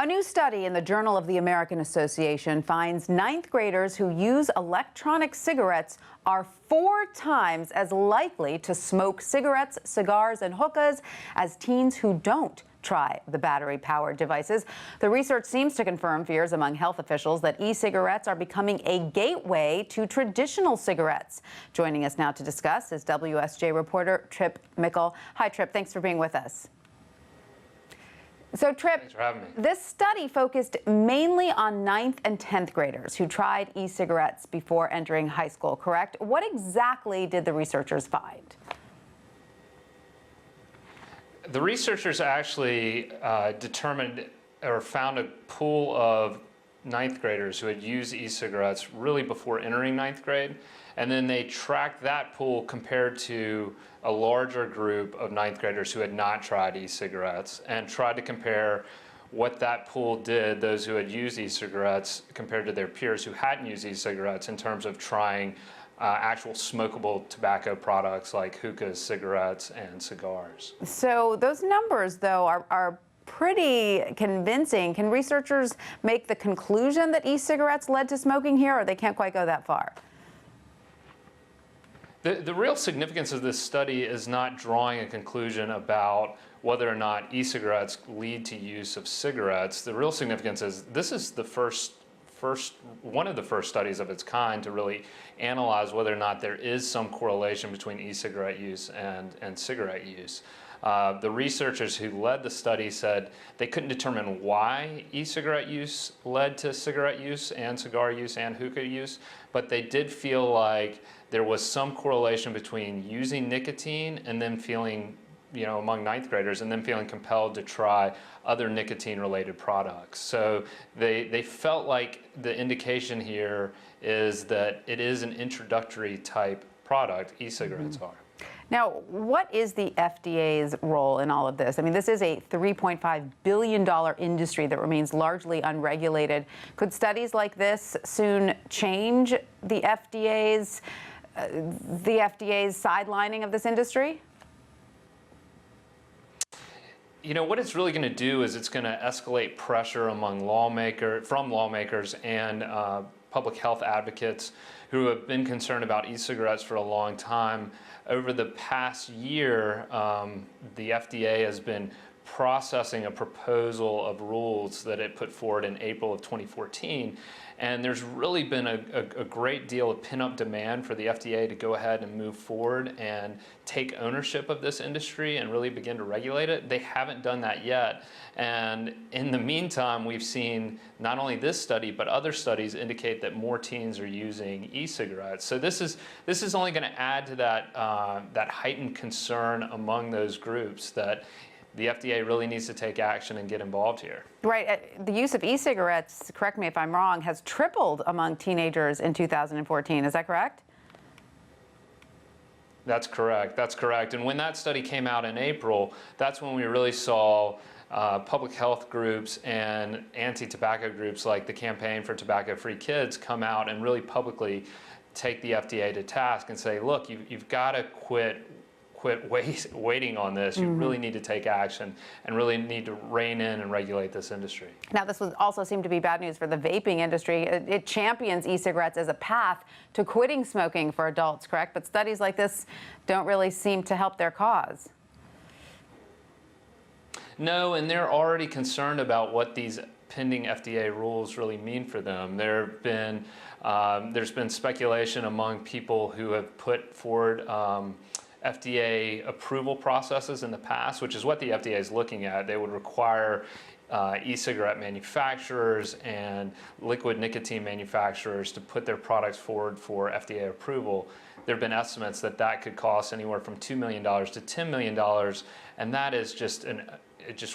A new study in the Journal of the American Association finds ninth graders who use electronic cigarettes are 4 times as likely to smoke cigarettes, cigars, and hookahs as teens who don't try the battery-powered devices. The research seems to confirm fears among health officials that e-cigarettes are becoming a gateway to traditional cigarettes. Joining us now to discuss is WSJ reporter Tripp Mickle. Hi, Tripp. Thanks for being with us. So, Tripp, thanks for having me. This study focused mainly on 9th and 10th graders who tried e-cigarettes before entering high school, correct? What exactly did the researchers find? The researchers actually determined or found a pool of 9th graders who had used e-cigarettes really before entering 9th grade, and then they tracked that pool compared to a larger group of 9th graders who had not tried e-cigarettes, and tried to compare what that pool did, those who had used e-cigarettes compared to their peers who hadn't used e-cigarettes, in terms of trying actual smokable tobacco products like hookahs, cigarettes, and cigars. So those numbers, though, are pretty convincing. Can researchers make the conclusion that e-cigarettes led to smoking here, or they can't quite go that far? The real significance of this study is not drawing a conclusion about whether or not e-cigarettes lead to use of cigarettes. The real significance is this is the one of the first studies of its kind to really analyze whether or not there is some correlation between e-cigarette use and cigarette use. The researchers who led the study said they couldn't determine why e-cigarette use led to cigarette use and cigar use and hookah use, but they did feel like there was some correlation between using nicotine and then feeling, among 9th graders, and then feeling compelled to try other nicotine-related products. So they felt like the indication here is that it is an introductory type product, e-cigarettes are. Now, what is the FDA's role in all of this? I mean, this is a $3.5 billion industry that remains largely unregulated. Could studies like this soon change the FDA's sidelining of this industry? What it's really going to do is it's going to escalate pressure among lawmakers and public health advocates who have been concerned about e-cigarettes for a long time. Over the past year, the FDA has been processing a proposal of rules that it put forward in April of 2014. And there's really been a great deal of pent-up demand for the FDA to go ahead and move forward and take ownership of this industry and really begin to regulate it. They haven't done that yet. And in the meantime, we've seen not only this study, but other studies indicate that more teens are using e-cigarettes. So this is only going to add to that heightened concern among those groups that the FDA really needs to take action and get involved here. Right. The use of e-cigarettes, correct me if I'm wrong, has tripled among teenagers in 2014. Is that correct? That's correct. That's correct. And when that study came out in April, that's when we really saw public health groups and anti-tobacco groups like the Campaign for Tobacco-Free Kids come out and really publicly take the FDA to task and say, look, you've got to quit waiting on this. You really need to take action and really need to rein in and regulate this industry. Now, this would also seem to be bad news for the vaping industry. It champions e-cigarettes as a path to quitting smoking for adults, correct? But studies like this don't really seem to help their cause. No, and they're already concerned about what these pending FDA rules really mean for them. There's been speculation among people who have put forward FDA approval processes in the past, which is what the FDA is looking at. They would require e-cigarette manufacturers and liquid nicotine manufacturers to put their products forward for FDA approval. There have been estimates that could cost anywhere from $2 million to $10 million, and that is just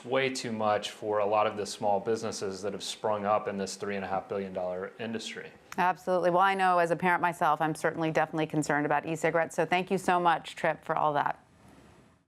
way too much for a lot of the small businesses that have sprung up in this $3.5 billion industry. Absolutely. Well, I know as a parent myself, I'm definitely concerned about e-cigarettes. So thank you so much, Tripp, for all that.